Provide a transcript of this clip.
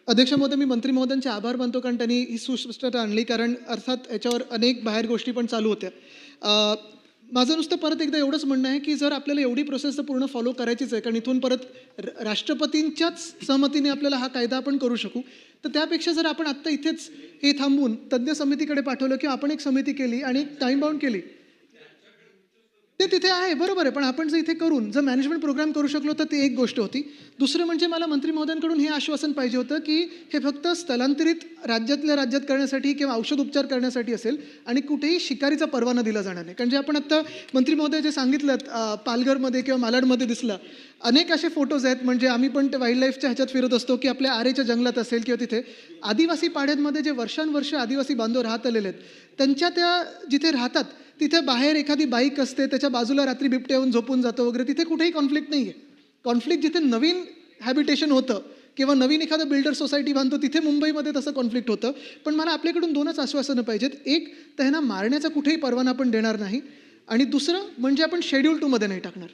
अध्यक्ष महोदय, मी मंत्री महोदयांचे आभार मानतो, कारण त्यांनी ही सुस्पष्टता आणली. कारण अर्थात याच्यावर अनेक बाहेर गोष्टी पण चालू होत्या. माझं नुसतं परत एकदा एवढंच म्हणणं आहे, की जर आपल्याला एवढी प्रोसेस तर पूर्ण फॉलो करायचीच आहे, कारण इथून परत राष्ट्रपतींच्याच सहमतीने आपल्याला हा कायदा आपण करू शकू. तर त्यापेक्षा जर आपण आत्ता इथेच हे थांबवून तज्ज्ञ समितीकडे पाठवलं किंवा आपण एक समिती केली आणि टाईम बाउंड केली, ते तिथे आहे, बरोबर आहे. पण आपण जर इथे करून जर मॅनेजमेंट प्रोग्राम करू शकलो तर ती एक गोष्ट होती. दुसरं म्हणजे मला मंत्री महोदयांकडून हे आश्वासन पाहिजे होतं, की हे फक्त स्थलांतरित राज्यातल्या राज्यात करण्यासाठी किंवा औषध उपचार करण्यासाठी असेल आणि कुठेही शिकारीचा परवाना दिला जाणार नाही. कारण जे आपण आत्ता मंत्री महोदय जे सांगितलं, पालघरमध्ये किंवा मालाडमध्ये दिसलं, अनेक असे फोटोज आहेत. म्हणजे आम्ही पण ते वाईल्ड लाईफच्या ह्याच्यात फिरत असतो, की आपल्या आरेच्या जंगलात असेल किंवा तिथे आदिवासी पाड्यांमध्ये जे वर्षानुवर्ष आदिवासी बांधव राहत आलेले आहेत, त्यांच्या त्या जिथे राहतात तिथे बाहेर एखादी बाईक असते, त्याच्या बाजूला रात्री बिबट्या येऊन झोपून जातो वगैरे, तिथे कुठेही कॉन्फ्लिक्ट नाही आहे. कॉन्फ्लिक्ट जिथे नवीन हॅबिटेशन होतं किंवा नवीन एखादं बिल्डर सोसायटी बांधतो, तिथे मुंबईमध्ये तसं कॉन्फ्लिक्ट होतं. पण मला आपल्याकडून 2च आश्वासनं पाहिजेत. एक, त्यांना मारण्याचा कुठेही परवाना आपण देणार नाही, आणि दुसरं म्हणजे आपण शेड्यूल 2 मध्ये नाही टाकणार.